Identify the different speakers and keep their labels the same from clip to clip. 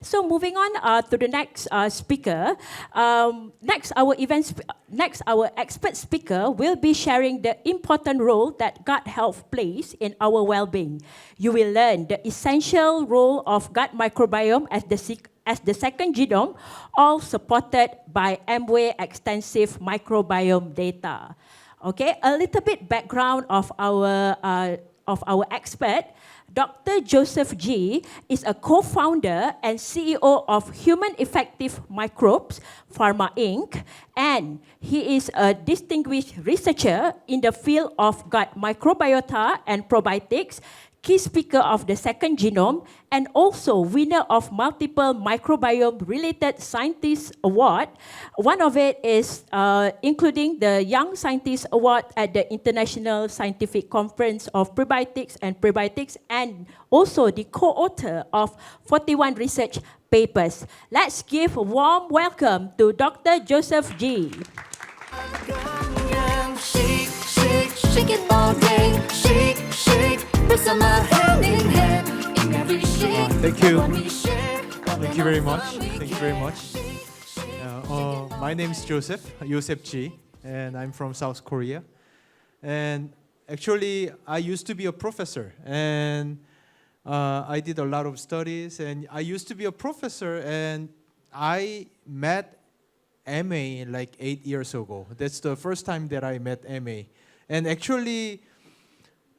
Speaker 1: So moving on to the next speaker. Next, our expert speaker will be sharing the important role that gut health plays in our well-being. You will learn the essential role of gut microbiome as the second genome, all supported by Amway extensive microbiome data. Okay, a little bit background of our expert. Dr. Joseph G. is a co-founder and CEO of Human Effective Microbes Pharma Inc. and he is a distinguished researcher in the field of gut microbiota and probiotics, key speaker of the second genome, and also winner of multiple microbiome-related scientist award. One of it is including the Young Scientist Award at the International Scientific Conference of Prebiotics, and also the co-author of 41 research papers. Let's give a warm welcome to Dr. Joseph G.
Speaker 2: Shake it all day, shake, put some hand in hand in every shake.
Speaker 3: Thank you. Thank you very much. Thank you very much. My name is Yosep G, and I'm from South Korea. And actually, I used to be a professor, and I did a lot of studies. And I used to be a professor, and I met MA like 8 years ago. That's the first time that I met MA. And actually,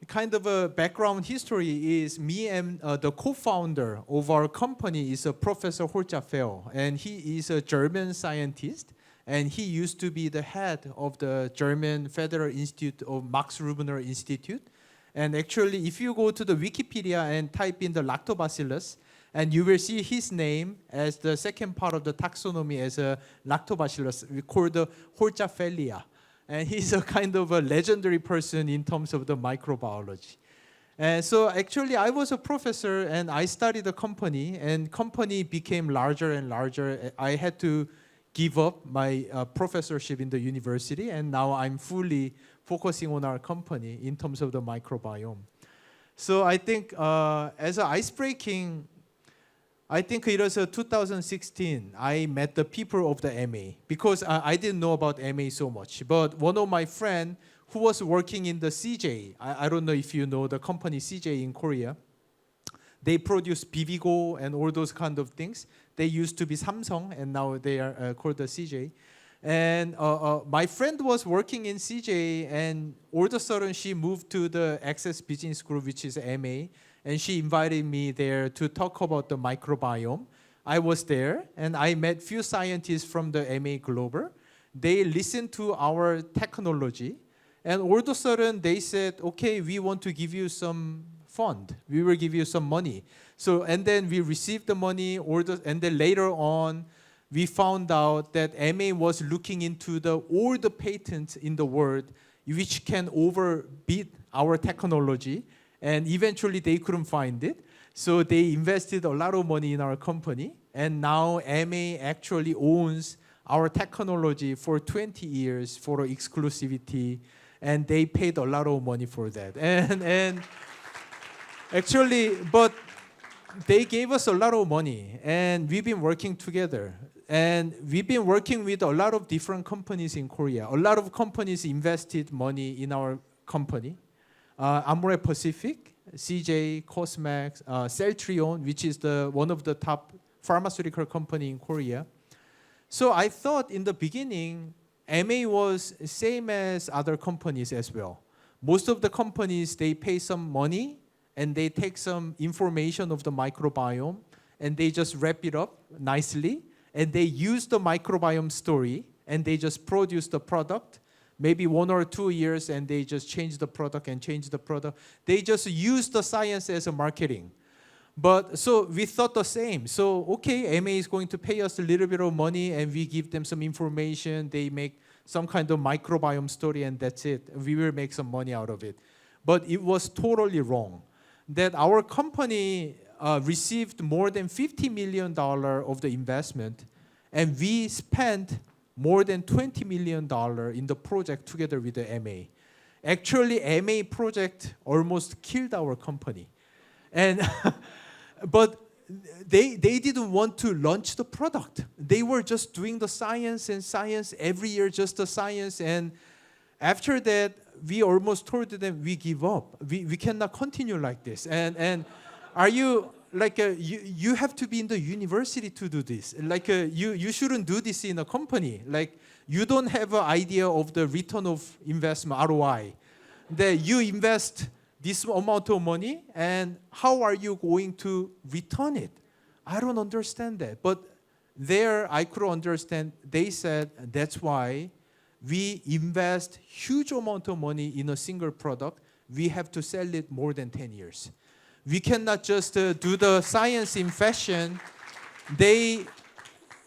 Speaker 3: kind of a background history is me and the co-founder of our company is a Professor Holja Feo, and he is a German scientist, and he used to be the head of the German Federal Institute of Max Rubner Institute. And actually, if you go to the Wikipedia and type in the lactobacillus, and you will see his name as the second part of the taxonomy as a lactobacillus, we call the Holzapfelia. And he's a kind of a legendary person in terms of the microbiology. And so actually I was a professor and I started a company, and company became larger and larger. I had to give up my professorship in the university, and now I'm fully focusing on our company in terms of the microbiome. So I think as an icebreaking, I think it was 2016, I met the people of the MA because I didn't know about MA so much. But one of my friends who was working in the CJ, I don't know if you know the company CJ in Korea, they produce Bibigo and all those kind of things. They used to be Samsung and now they are called the CJ. And my friend was working in CJ, and all of a sudden she moved to the Access Business Group, which is MA. And she invited me there to talk about the microbiome. I was there, and I met few scientists from the MA Global. They listened to our technology, and all of a sudden they said, okay, we want to give you some fund. We will give you some money. So, and then we received the money, and then later on, we found out that MA was looking into all the patents in the world which can overbeat our technology. And eventually they couldn't find it. So they invested a lot of money in our company. And now MA actually owns our technology for 20 years for exclusivity. And they paid a lot of money for that. And actually, but they gave us a lot of money. And we've been working together. And we've been working with a lot of different companies in Korea. A lot of companies invested money in our company. Amway Pacific, CJ, Cosmax, Celltrion, which is one of the top pharmaceutical company in Korea. So I thought in the beginning, MA was same as other companies as well. Most of the companies, they pay some money and they take some information of the microbiome and they just wrap it up nicely and they use the microbiome story and they just produce the product. Maybe 1 or 2 years, and they just change the product and change the product. They just use the science as a marketing. But so we thought the same. So okay, MA is going to pay us a little bit of money, and we give them some information. They make some kind of microbiome story, and that's it. We will make some money out of it. But it was totally wrong. That our company received more than $50 million of the investment, and we spent more than $20 million in the project together with the MA. Actually, MA project almost killed our company. And but they didn't want to launch the product. They were just doing the science and science every year, just the science. And after that, we almost told them we give up. We cannot continue like this. And are you like you have to be in the university to do this? Like you shouldn't do this in a company. Like you don't have an idea of the return of investment (ROI). That you invest this amount of money, and how are you going to return it? I don't understand that. But there, I could understand. They said that's why we invest huge amount of money in a single product. We have to sell it more than 10 years. We cannot just do the science in fashion.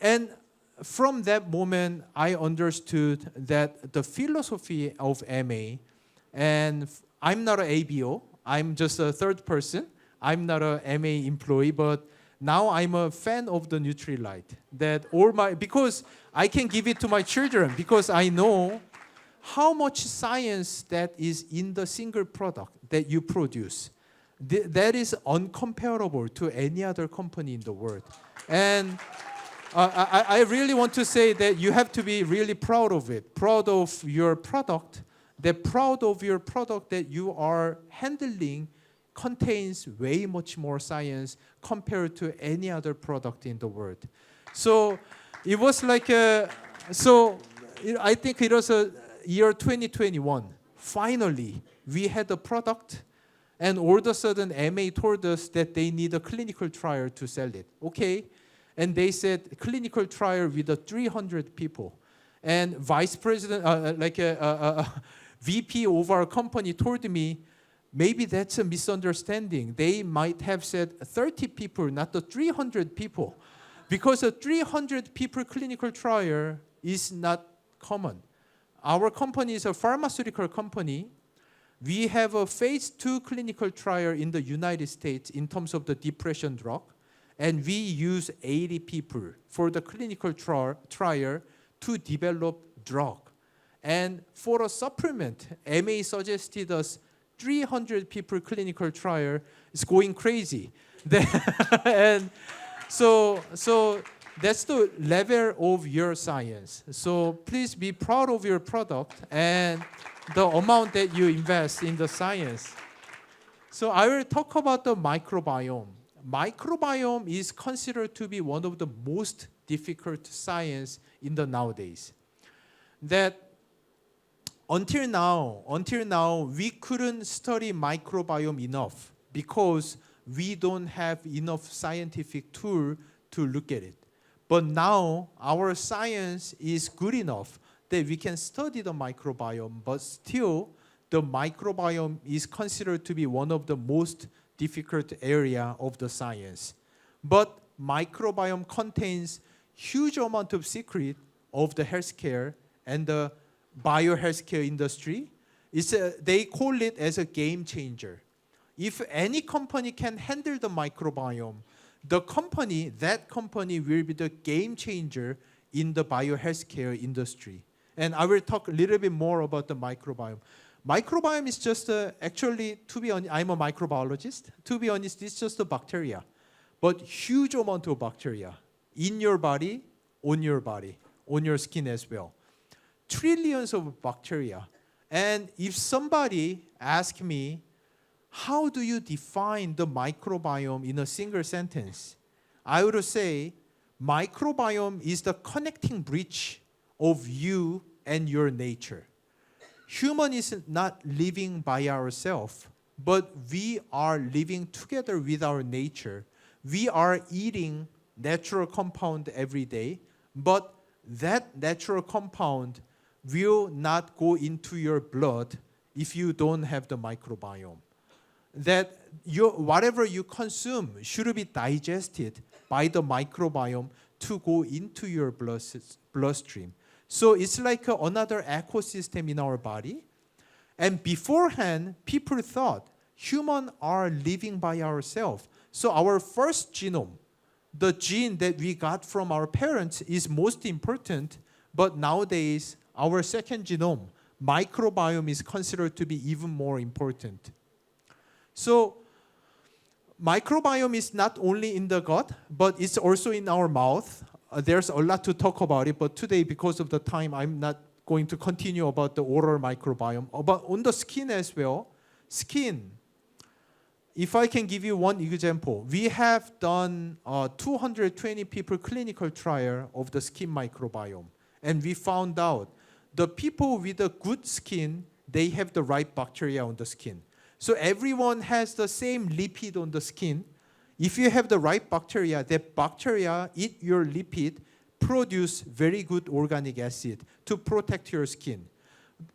Speaker 3: And from that moment, I understood that the philosophy of MA, and I'm not an ABO. I'm just a third person. I'm not a MA employee, but now I'm a fan of the Nutrilite. Because I can give it to my children, because I know how much science that is in the single product that you produce. That is uncomparable to any other company in the world. And I really want to say that you have to be really proud of it, proud of your product. Proud of your product that you are handling contains way much more science compared to any other product in the world. So it was like I think it was a year 2021. Finally, we had a product, and all of a sudden MA told us that they need a clinical trial to sell it. Okay, and they said clinical trial with 300 people, and vice president VP of our company told me, maybe that's a misunderstanding. They might have said 30 people, not the 300 people. Because a 300 people clinical trial is not common. Our company is a pharmaceutical company. We have a phase 2 clinical trial in the United States in terms of the depression drug. And we use 80 people for the clinical trial to develop drug. And for a supplement, MA suggested us 300 people clinical trial is going crazy. And so that's the level of your science. So please be proud of your product and the amount that you invest in the science. So I will talk about the microbiome. Microbiome is considered to be one of the most difficult science in the nowadays. That until now, we couldn't study microbiome enough because we don't have enough scientific tool to look at it. But now our science is good enough that we can study the microbiome, but still the microbiome is considered to be one of the most difficult area of the science. But microbiome contains huge amount of secret of the healthcare and the biohealthcare industry. They call it as a game changer. If any company can handle the microbiome, that company will be the game changer in the biohealthcare industry. And I will talk a little bit more about the microbiome. Microbiome is just actually, to be honest, I'm a microbiologist. To be honest, it's just a bacteria, but huge amount of bacteria in your body, on your skin as well. Trillions of bacteria. And if somebody asks me, how do you define the microbiome in a single sentence? I would say, microbiome is the connecting bridge of you and your nature. Human is not living by ourselves, but we are living together with our nature. We are eating natural compound every day, but that natural compound will not go into your blood if you don't have the microbiome. That whatever you consume should be digested by the microbiome to go into your bloodstream. So it's like another ecosystem in our body. And beforehand, people thought humans are living by ourselves. So our first genome, the gene that we got from our parents, is most important. But nowadays, our second genome, microbiome, is considered to be even more important. So microbiome is not only in the gut, but it's also in our mouth. There's a lot to talk about it, but today, because of the time, I'm not going to continue about the oral microbiome. But on the skin as well, skin. If I can give you one example, we have done 220 people clinical trial of the skin microbiome, and we found out the people with a good skin, they have the right bacteria on the skin. So everyone has the same lipid on the skin. If you have the right bacteria, that bacteria eat your lipid, produce very good organic acid to protect your skin.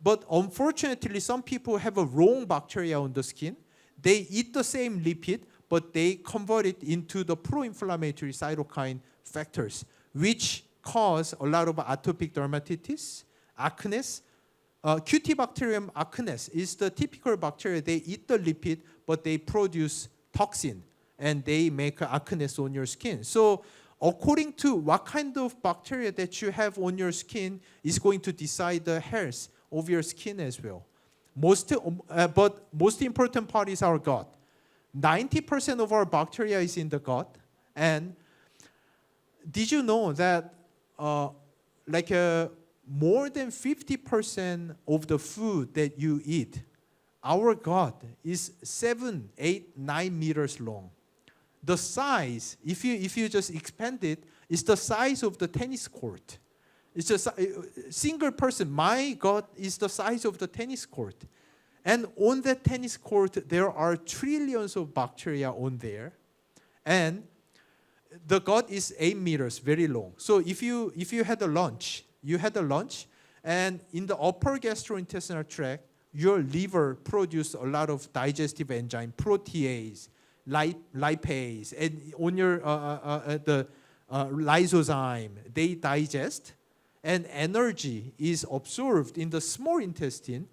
Speaker 3: But unfortunately, some people have a wrong bacteria on the skin. They eat the same lipid, but they convert it into the pro-inflammatory cytokine factors, which cause a lot of atopic dermatitis, acne. Cutibacterium acnes is the typical bacteria. They eat the lipid, but they produce toxin, and they make acne on your skin. So according to what kind of bacteria that you have on your skin is going to decide the health of your skin as well. But most important part is our gut. 90% of our bacteria is in the gut. And did you know that more than 50% of the food that you eat, our gut is 7, 8, 9 meters long. The size, if you just expand it, is the size of the tennis court. It's just a single person. My gut is the size of the tennis court. And on that tennis court, there are trillions of bacteria on there. And the gut is 8 meters, very long. So if you had a lunch, and in the upper gastrointestinal tract, your liver produces a lot of digestive enzyme, protease, lipase, and on your the lysozyme, they digest, and energy is absorbed in the small intestine,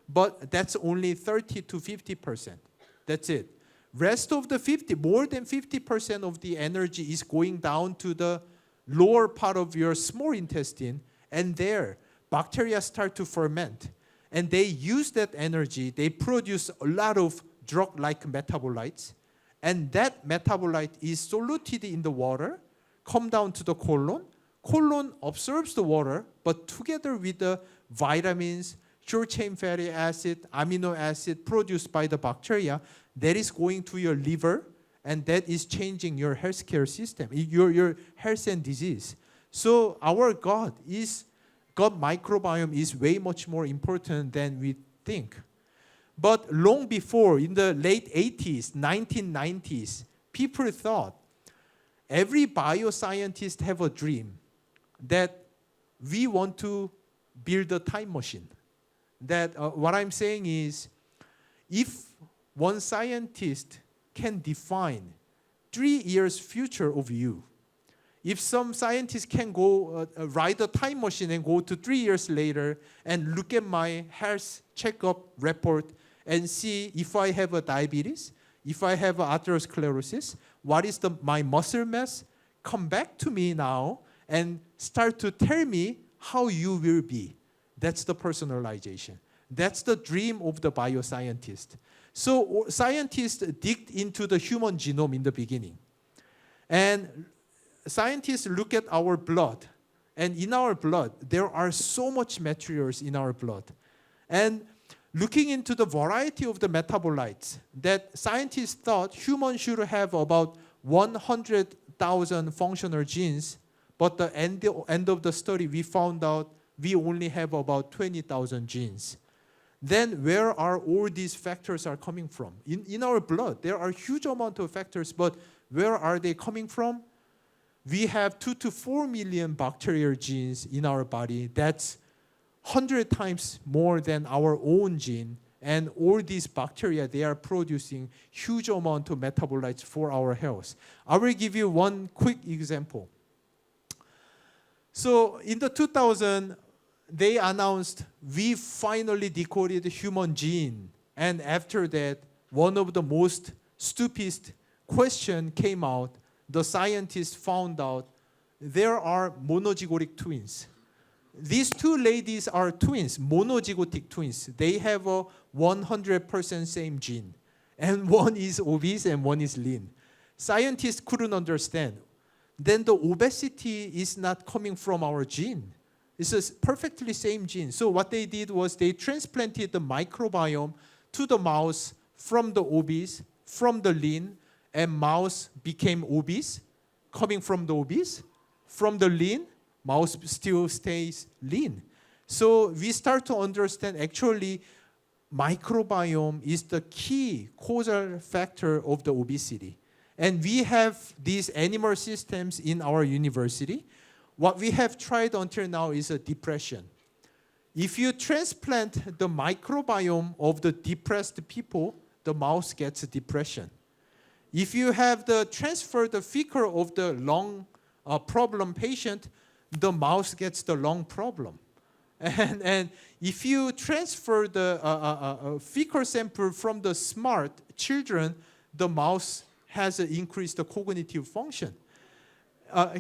Speaker 3: but that's only 30 to 50%. That's it. Rest of the more than 50% of the energy is going down to the lower part of your small intestine, and there, bacteria start to ferment. And they use that energy, they produce a lot of drug-like metabolites, and that metabolite is soluted in the water, come down to the colon. Colon absorbs the water, but together with the vitamins, short-chain fatty acid, amino acid produced by the bacteria, that is going to your liver, and that is changing your healthcare system, your health and disease. So our gut microbiome is way much more important than we think. But long before, in the late 80s, 1990s, people thought every bioscientist have a dream that we want to build a time machine. That what I'm saying is, if one scientist can define 3 years future of you, if some scientist can go ride a time machine and go to 3 years later and look at my health checkup report and see if I have a diabetes, if I have atherosclerosis, what is my muscle mass, come back to me now and start to tell me how you will be. That's the personalization. That's the dream of the bioscientist. So scientists digged into the human genome in the beginning. And scientists look at our blood. And in our blood, there are so much materials in our blood. And looking into the variety of the metabolites, that scientists thought humans should have about 100,000 functional genes, but the end of the study, we found out we only have about 20,000 genes. Then where are all these factors are coming from? In our blood, there are huge amount of factors, but where are they coming from? We have 2 to 4 million bacterial genes in our body. That's 100 times more than our own gene. And all these bacteria, they are producing huge amount of metabolites for our health. I will give you one quick example. So in the 2000, they announced we finally decoded the human gene. And after that, one of the most stupid question came out. The scientists found out there are monozygotic twins. These two ladies are twins, monozygotic twins. They have a 100% same gene. and one is obese and one is lean. Scientists couldn't understand. Then the obesity is not coming from our gene. It's a perfectly same gene. So what they did was they transplanted the microbiome to the mouse from the obese, from the lean, and mouse became obese, coming from the obese. From the lean, mouse still stays lean. So we start to understand actually microbiome is the key causal factor of the obesity. And we have these animal systems in our university. What we have tried until now is a depression. If you transplant the microbiome of the depressed people, the mouse gets a depression. If you have transfer the fecal of the lung problem patient, the mouse gets the lung problem. And if you transfer the fecal sample from the smart children, the mouse has increased the cognitive function.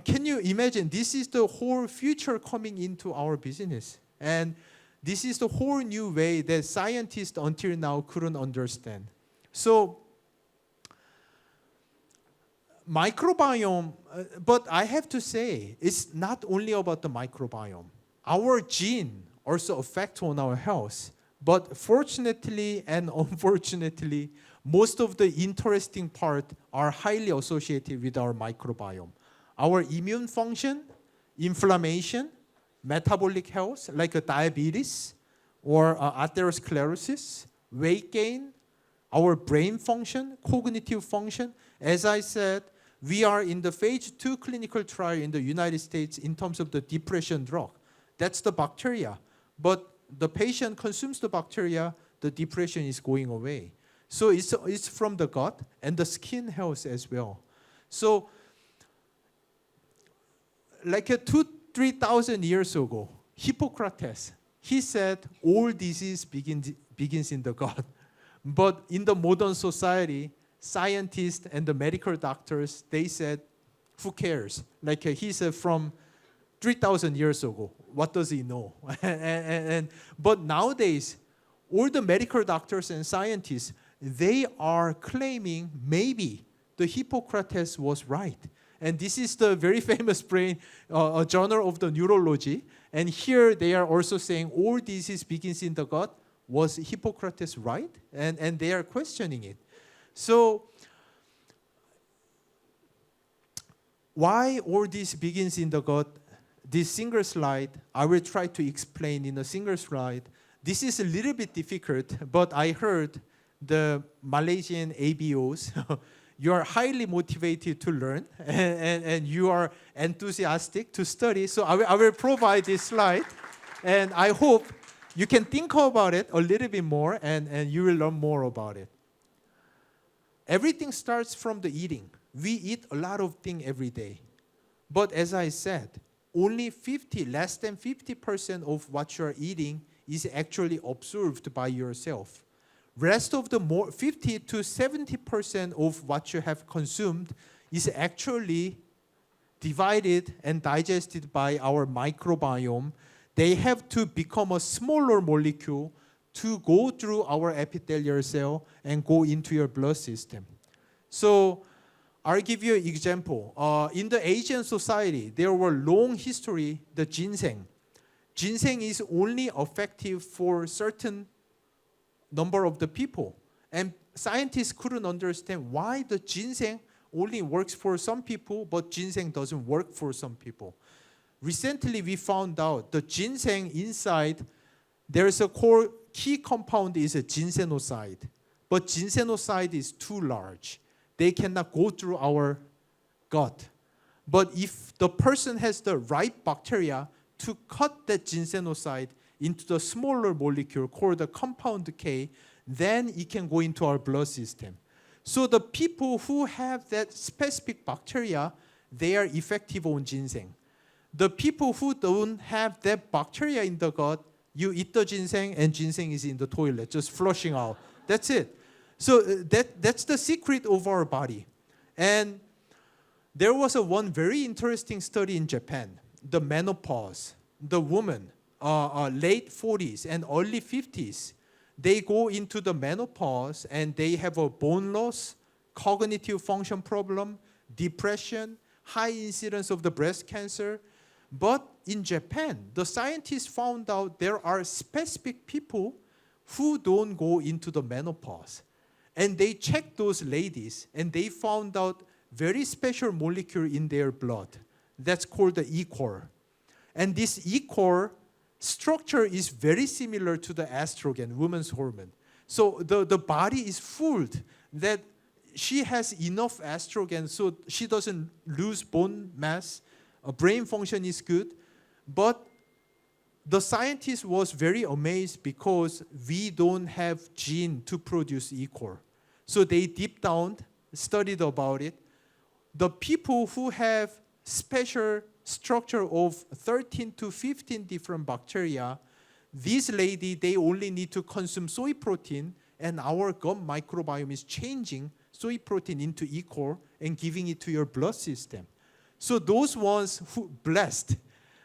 Speaker 3: Can you imagine? This is the whole future coming into our business. And this is the whole new way that scientists until now couldn't understand. So, microbiome, but I have to say, it's not only about the microbiome. Our gene also affect on our health. But fortunately and unfortunately, most of the interesting part are highly associated with our microbiome. Our immune function, inflammation, metabolic health, like diabetes or atherosclerosis, weight gain, our brain function, cognitive function. As I said, we are in the phase 2 clinical trial in the United States in terms of the depression drug. That's the bacteria. But the patient consumes the bacteria, the depression is going away. So it's from the gut and the skin health as well. So like 3,000 years ago, Hippocrates, he said all disease begins in the gut. But in the modern society, scientists and the medical doctors, they said, who cares? Like he said from 3,000 years ago, what does he know? But nowadays, all the medical doctors and scientists, they are claiming maybe the Hippocrates was right. And this is the very famous brain journal of the neurology. And here they are also saying all disease begins in the gut. Was Hippocrates right? And they are questioning it. So why all this begins in the gut? This single slide, I will try to explain in a single slide. This is a little bit difficult, but I heard the Malaysian ABOs, you are highly motivated to learn, and you are enthusiastic to study. So I will provide this slide, and I hope you can think about it a little bit more, and you will learn more about it. Everything starts from the eating. We eat a lot of things every day. But as I said, only less than 50% of what you are eating is actually observed by yourself. Rest of the 50 to 70% of what you have consumed is actually divided and digested by our microbiome. They have to become a smaller molecule to go through our epithelial cell and go into your blood system. So I'll give you an example. In the Asian society, there were long history, the ginseng. Ginseng is only effective for certain number of the people. And scientists couldn't understand why the ginseng only works for some people, but ginseng doesn't work for some people. Recently, we found out the ginseng inside, there's a core key compound is a ginsenoside. But ginsenoside is too large. They cannot go through our gut. But if the person has the right bacteria to cut that ginsenoside into the smaller molecule called the compound K, then it can go into our blood system. So the people who have that specific bacteria, they are effective on ginseng. The people who don't have that bacteria in the gut, you eat the ginseng and ginseng is in the toilet, just flushing out. That's it. So that's the secret of our body. And there was one very interesting study in Japan, the menopause, the woman, late 40s and early 50s, they go into the menopause and they have a bone loss, cognitive function problem, depression, high incidence of the breast cancer. But in Japan, the scientists found out there are specific people who don't go into the menopause. And they checked those ladies and they found out very special molecule in their blood. That's called the E-core. And this E-core structure is very similar to the estrogen, women's hormone. So the body is fooled that she has enough estrogen so she doesn't lose bone mass, brain function is good. But the scientist was very amazed because we don't have gene to produce E-core. So they deep down studied about it. The people who have special structure of 13 to 15 different bacteria, these lady, they only need to consume soy protein, and our gut microbiome is changing soy protein into E-core and giving it to your blood system. So those ones who blessed,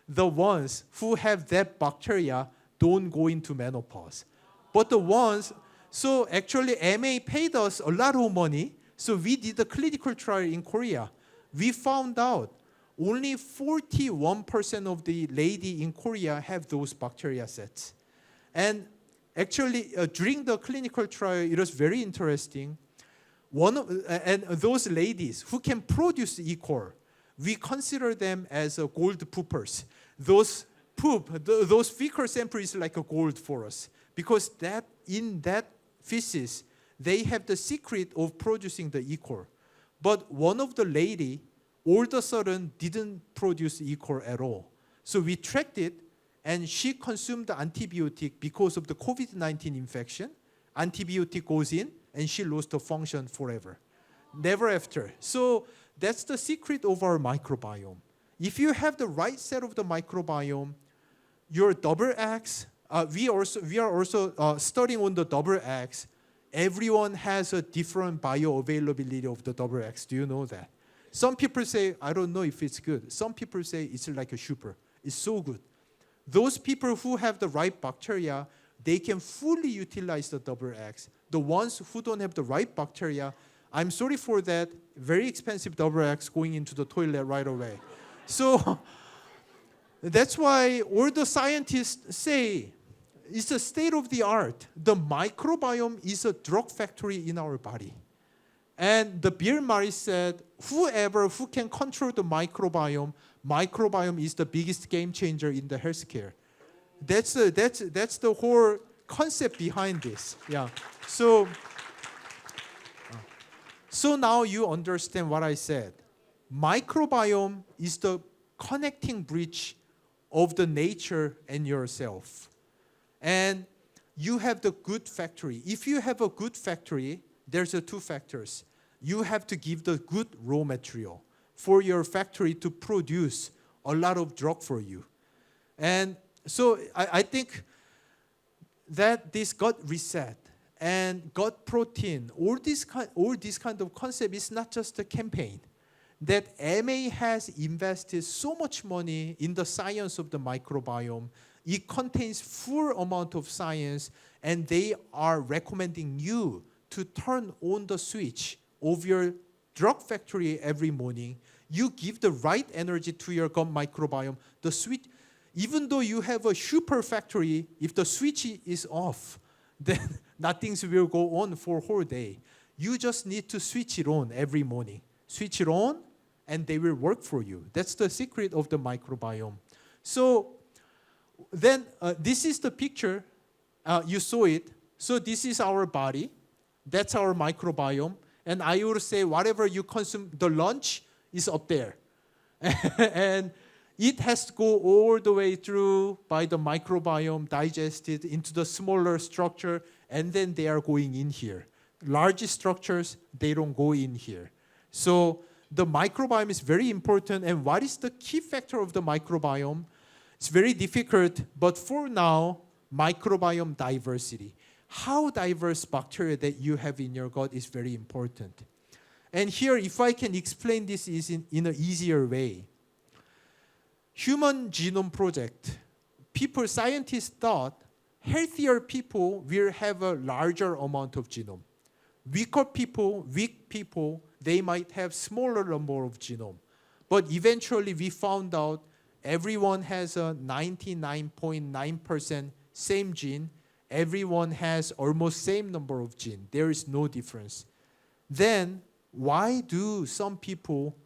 Speaker 3: the ones who have that bacteria don't go into menopause. But the ones, so actually MA paid us a lot of money, so we did a clinical trial in Korea. We found out only 41% of the lady in Korea have those bacteria sets. And actually, during the clinical trial, it was very interesting. And those ladies who can produce E-core, we consider them as gold poopers. Those those fecal sample is like a gold for us because that in that feces, they have the secret of producing the E-core. But one of the lady all of a sudden didn't produce E-core at all. So we tracked it, and she consumed the antibiotic because of the COVID-19 infection. Antibiotic goes in, and she lost her function forever. Never after. So that's the secret of our microbiome. If you have the right set of the microbiome, your double X, we are also studying on the double X. Everyone has a different bioavailability of the double X. Do you know that? Some people say, I don't know if it's good. Some people say it's like a super. It's so good. Those people who have the right bacteria, they can fully utilize the double X. The ones who don't have the right bacteria, I'm sorry for that, very expensive double X going into the toilet right away. So that's why all the scientists say it's a state of the art. The microbiome is a drug factory in our body. And the Bill Murray said, whoever who can control the microbiome is the biggest game changer in the healthcare. That's the whole concept behind this. Yeah. So now you understand what I said. Microbiome is the connecting bridge of the nature and yourself. And you have the good factory. If you have a good factory, there's two factors. You have to give the good raw material for your factory to produce a lot of drug for you. And so I think that this gut reset and gut protein, all this kind of concept is not just a campaign. That MA has invested so much money in the science of the microbiome. It contains full amount of science, and they are recommending you to turn on the switch of your drug factory every morning. You give the right energy to your gut microbiome. The switch, even though you have a super factory, if the switch is off, then nothing will go on for a whole day. You just need to switch it on every morning. Switch it on, and they will work for you. That's the secret of the microbiome. So then this is the picture. You saw it. So this is our body. That's our microbiome. And I would say whatever you consume, the lunch is up there. And it has to go all the way through by the microbiome, digested into the smaller structure, and then they are going in here. Large structures, they don't go in here. So the microbiome is very important. And what is the key factor of the microbiome? It's very difficult, but for now, microbiome diversity. How diverse bacteria that you have in your gut is very important. And here, if I can explain this is in an easier way. Human Genome Project, scientists thought healthier people will have a larger amount of genome. Weak people, they might have smaller number of genome. But eventually we found out everyone has a 99.9% same gene. Everyone has almost same number of gene. There is no difference. Then why do some people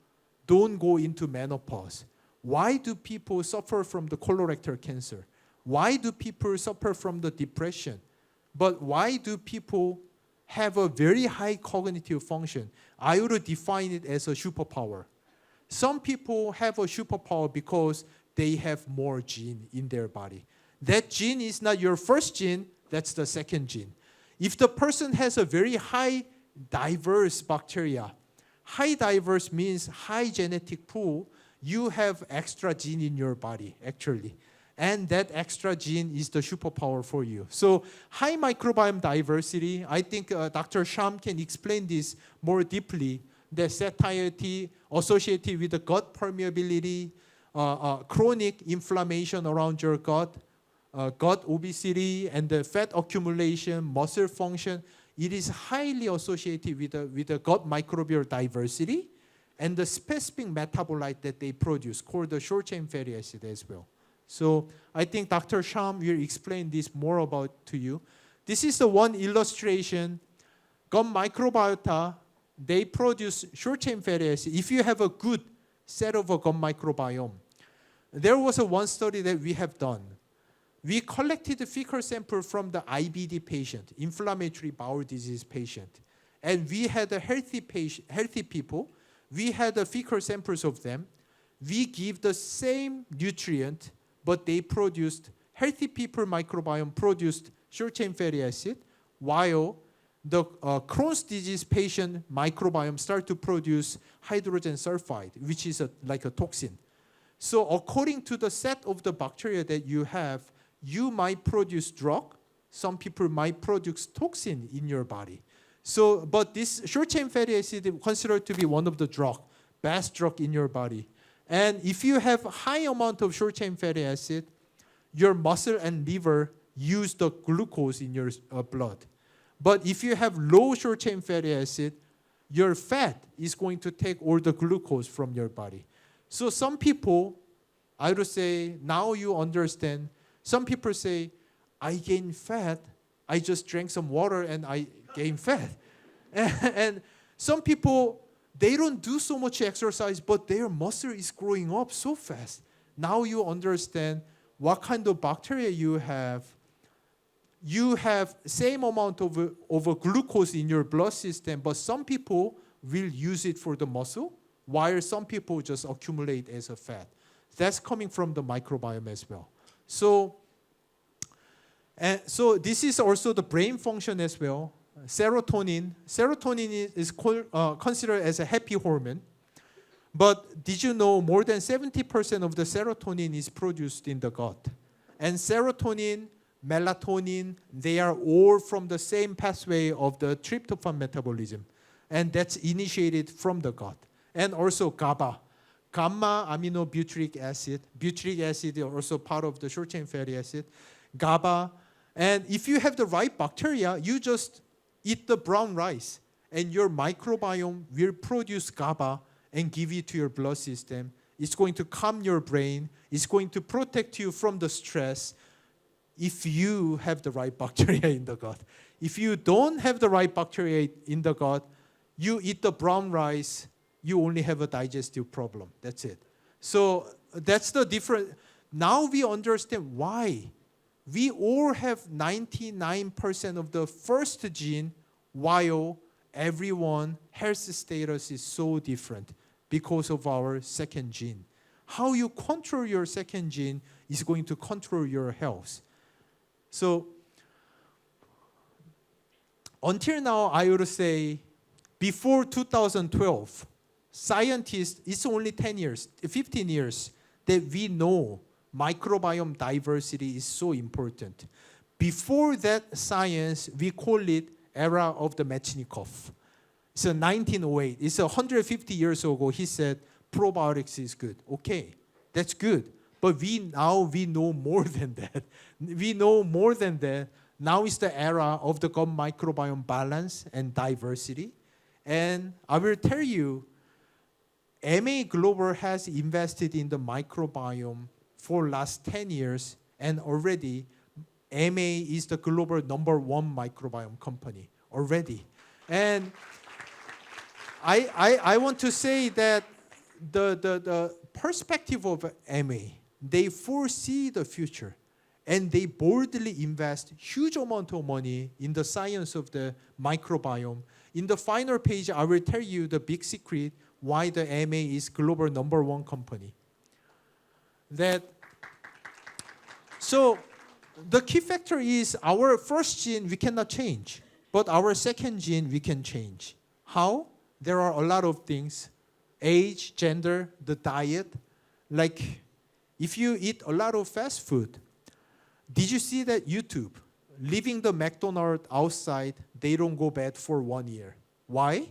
Speaker 3: don't go into menopause? Why do people suffer from the colorectal cancer? Why do people suffer from the depression? But why do people have a very high cognitive function? I would define it as a superpower. Some people have a superpower because they have more gene in their body. That gene is not your first gene, that's the second gene. If the person has a very high diverse bacteria, high diverse means high genetic pool, you have extra gene in your body, actually. And that extra gene is the superpower for you. So high microbiome diversity, I think Dr. Sham can explain this more deeply. The satiety associated with the gut permeability, chronic inflammation around your gut, gut obesity, and the fat accumulation, muscle function, it is highly associated with the gut microbial diversity and the specific metabolite that they produce, called the short-chain fatty acid as well. So I think Dr. Sham will explain this more about to you. This is the one illustration. Gut microbiota, they produce short-chain fatty acid. If you have a good set of a gut microbiome, there was one study that we have done. We collected a fecal sample from the IBD patient, inflammatory bowel disease patient, and we had a healthy people. We had the fecal samples of them. We give the same nutrient, but they produced, healthy people microbiome produced short-chain fatty acid, while the Crohn's disease patient microbiome start to produce hydrogen sulfide, which is like a toxin. So according to the set of the bacteria that you have, you might produce drug. Some people might produce toxin in your body. So, but this short-chain fatty acid is considered to be one of the best drug in your body. And if you have a high amount of short-chain fatty acid, your muscle and liver use the glucose in your blood. But if you have low short-chain fatty acid, your fat is going to take all the glucose from your body. So some people, I would say, now you understand, some people say, I gain fat, I just drank some water and I gain fat. And some people, they don't do so much exercise, but their muscle is growing up so fast. Now you understand what kind of bacteria you have. You have same amount of glucose in your blood system, but some people will use it for the muscle, while some people just accumulate as a fat. That's coming from the microbiome as well. So this is also the brain function as well. Serotonin is considered as a happy hormone. But did you know more than 70% of the serotonin is produced in the gut? And serotonin, melatonin, they are all from the same pathway of the tryptophan metabolism. And that's initiated from the gut. And also GABA, gamma aminobutyric acid. Butyric acid is also part of the short-chain fatty acid. GABA. And if you have the right bacteria, you just eat the brown rice, and your microbiome will produce GABA and give it to your blood system. It's going to calm your brain. It's going to protect you from the stress if you have the right bacteria in the gut. If you don't have the right bacteria in the gut, you eat the brown rice, you only have a digestive problem. That's it. So that's the difference. Now we understand why. We all have 99% of the first gene, while everyone health status is so different because of our second gene. How you control your second gene is going to control your health. So until now, I would say before 2012, scientists, it's only 10 years, 15 years that we know microbiome diversity is so important. Before that science, we call it era of the Metchnikoff. It's 1908. It's 150 years ago. He said probiotics is good. Okay, that's good. But we know more than that. We know more than that. Now is the era of the gut microbiome balance and diversity. And I will tell you, MA Global has invested in the microbiome for last 10 years, and already MA is the global #1 microbiome company already. And I want to say that the perspective of MA, they foresee the future, and they boldly invest huge amount of money in the science of the microbiome. In the final page, I will tell you the big secret why the MA is global #1 company. So the key factor is our first gene we cannot change, but our second gene we can change. How? There are a lot of things: age, gender, the diet. Like if you eat a lot of fast food, did you see that YouTube, leaving the McDonald's outside, they don't go bad for 1 year? Why?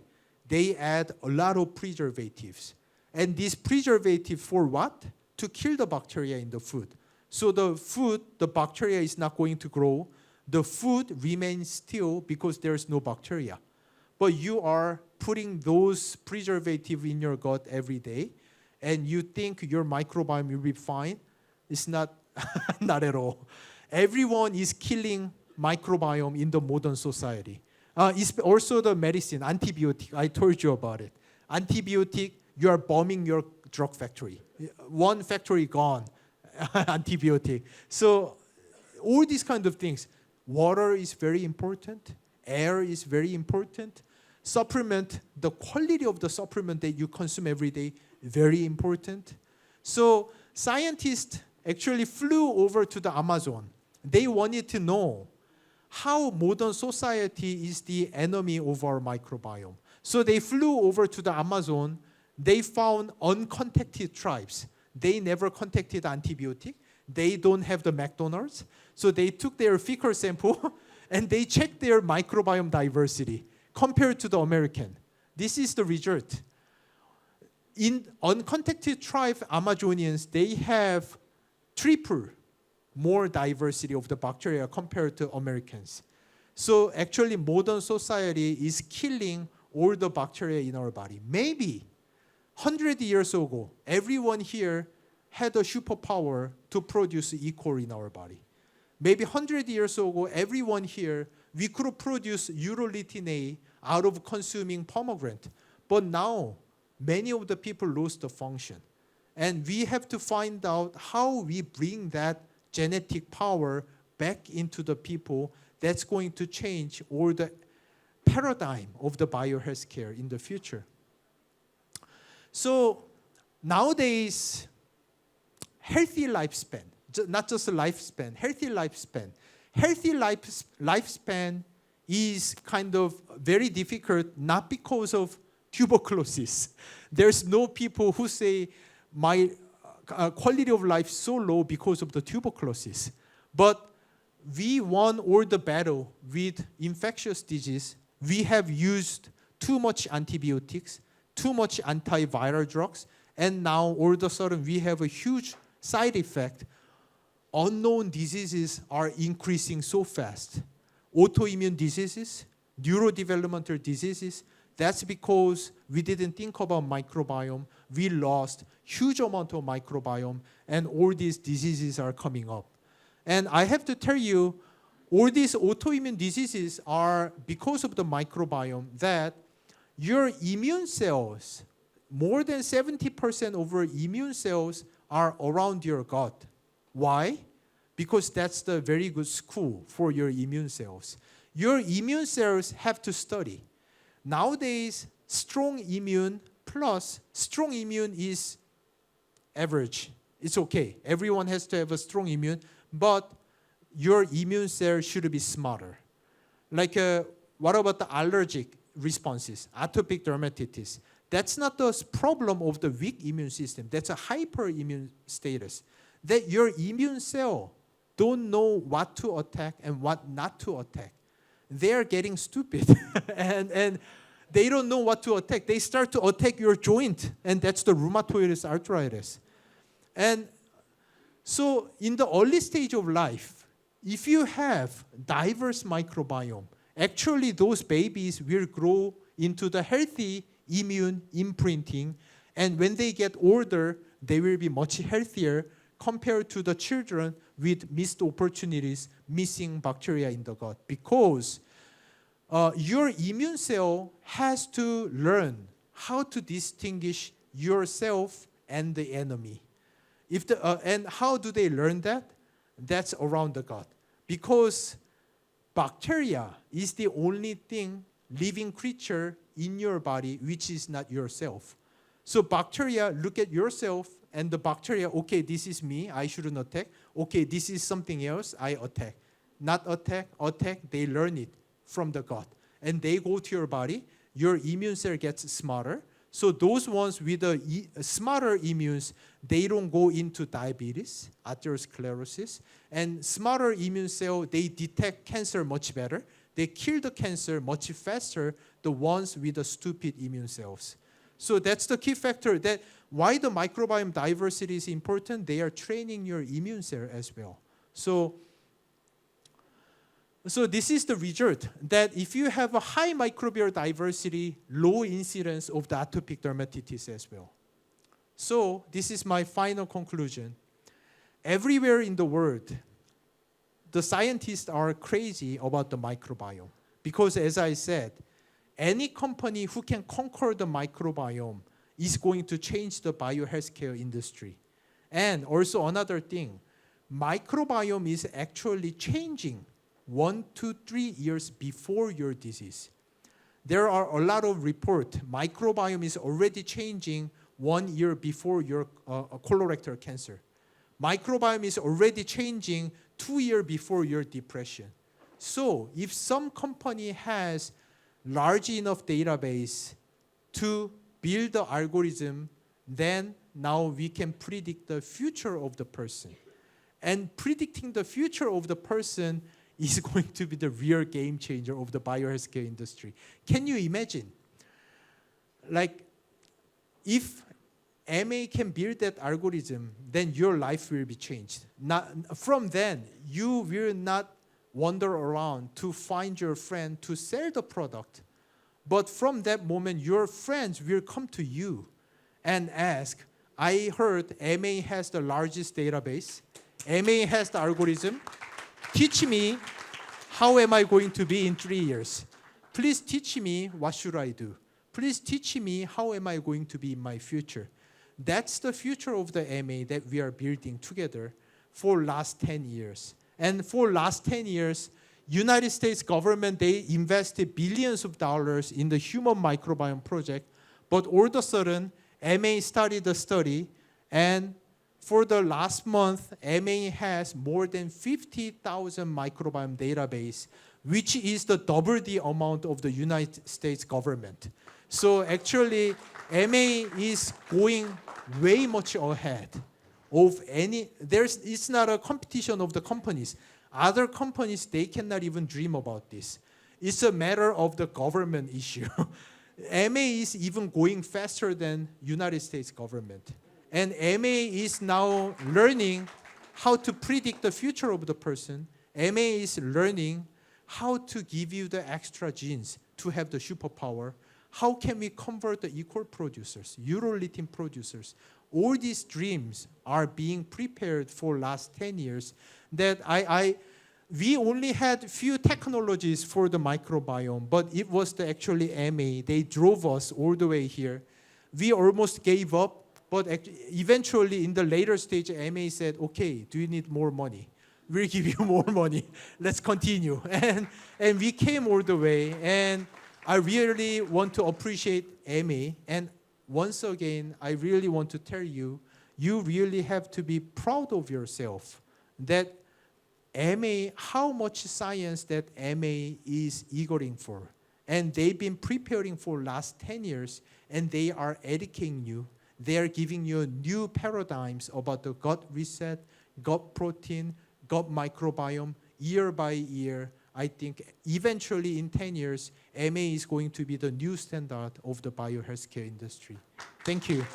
Speaker 3: They add a lot of preservatives. And these preservatives for what? To kill the bacteria in the food. So the food, the bacteria is not going to grow. The food remains still because there's no bacteria. But you are putting those preservatives in your gut every day, and you think your microbiome will be fine. It's not, not at all. Everyone is killing microbiome in the modern society. It's also the medicine, antibiotic. I told you about it. Antibiotic, you are bombing your drug factory. One factory gone, antibiotic. So all these kind of things. Water is very important. Air is very important. Supplement, the quality of the supplement that you consume every day, very important. So scientists actually flew over to the Amazon. They wanted to know how modern society is the enemy of our microbiome. So they flew over to the Amazon. They found uncontacted tribes. They never contacted antibiotic. They don't have the McDonald's. So they took their fecal sample and they checked their microbiome diversity compared to the American. This is the result. In uncontacted tribe Amazonians, they have triple more diversity of the bacteria compared to Americans. So actually modern society is killing all the bacteria in our body. Maybe 100 years ago, everyone here had a superpower to produce E. coli in our body. Maybe 100 years ago, everyone here, we could produce urolithin A out of consuming pomegranate. But now, many of the people lost the function. And we have to find out how we bring that genetic power back into the people. That's going to change all the paradigm of the biohealthcare in the future. So nowadays, healthy lifespan, not just a lifespan, healthy lifespan. Healthy lifespan is kind of very difficult, not because of tuberculosis. There's no people who say, my quality of life so low because of the tuberculosis. But we won all the battle with infectious disease. We have used too much antibiotics, too much antiviral drugs, and now all of a sudden we have a huge side effect. Unknown diseases are increasing so fast. Autoimmune diseases, neurodevelopmental diseases, that's because we didn't think about microbiome. We lost huge amount of microbiome, and all these diseases are coming up. And I have to tell you, all these autoimmune diseases are because of the microbiome, that your immune cells, more than 70% of your immune cells are around your gut. Why? Because that's the very good school for your immune cells. Your immune cells have to study. Nowadays, strong immune plus strong immune is average. It's okay. Everyone has to have a strong immune, but your immune cell should be smarter. Like, what about the allergic responses, atopic dermatitis? That's not the problem of the weak immune system. That's a hyperimmune status. That your immune cell don't know what to attack and what not to attack. They're getting stupid and they don't know what to attack. They start to attack your joint, and that's the rheumatoid arthritis. And So in the early stage of life, if you have diverse microbiome, actually those babies will grow into the healthy immune imprinting, and when they get older, they will be much healthier compared to the children with missed opportunities, missing bacteria in the gut, because your immune cell has to learn how to distinguish yourself and the enemy. And how do they learn that? That's around the gut. Because bacteria is the only thing, living creature in your body which is not yourself. So bacteria look at yourself, and the bacteria, okay, this is me, I shouldn't attack. Okay, this is something else, I attack. Not attack, attack, they learn it from the gut. And they go to your body, your immune cell gets smarter. So those ones with the smarter immunes, they don't go into diabetes, atherosclerosis. And smarter immune cell, they detect cancer much better. They kill the cancer much faster, the ones with the stupid immune cells. So that's the key factor, that why the microbiome diversity is important. They are training your immune cell as well. So this is the result, that if you have a high microbial diversity, low incidence of the atopic dermatitis as well. So this is my final conclusion. Everywhere in the world, the scientists are crazy about the microbiome. Because as I said, any company who can conquer the microbiome is going to change the biohealthcare industry. And also another thing, microbiome is actually changing 1 to 3 years before your disease. There are a lot of reports. Microbiome is already changing 1 year before your colorectal cancer. Microbiome is already changing 2 years before your depression. So if some company has large enough database to build the algorithm, then now we can predict the future of the person. And predicting the future of the person is going to be the real game changer of the biohealthcare industry. Can you imagine? Like, if MA can build that algorithm, then your life will be changed. From then, you will not wander around to find your friend to sell the product. But from that moment, your friends will come to you and ask, I heard MA has the largest database. MA has the algorithm. Teach me, how am I going to be in 3 years? Please teach me, what should I do? Please teach me, how am I going to be in my future? That's the future of the MA that we are building together for last 10 years. And for last 10 years, United States government, they invested billions of dollars in the human microbiome project, but all of a sudden, MA started a study, and for the last month, MA has more than 50,000 microbiome database, which is the double the amount of the United States government. So actually, MA is going way much ahead of any, it's not a competition of the companies. Other companies, they cannot even dream about this. It's a matter of the government issue. MA is even going faster than United States government. And MA is now learning how to predict the future of the person. MA is learning how to give you the extra genes to have the superpower. How can we convert the equal producers, urolithin producers? All these dreams are being prepared for last 10 years. That we only had few technologies for the microbiome, but it was actually MA. They drove us all the way here. We almost gave up. But eventually, in the later stage, MA said, okay, do you need more money? We'll give you more money. Let's continue. And we came all the way. And I really want to appreciate MA. And once again, I really want to tell you, you really have to be proud of yourself that MA, how much science that MA is eagering for. And they've been preparing for last 10 years, and they are educating you. They are giving you new paradigms about the gut reset, gut protein, gut microbiome, year by year. I think eventually in 10 years, MA is going to be the new standard of the biohealthcare industry. Thank you.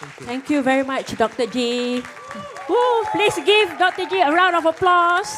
Speaker 3: Thank you.
Speaker 1: Thank you very much, Dr. G. Woo, please give Dr. G a round of applause.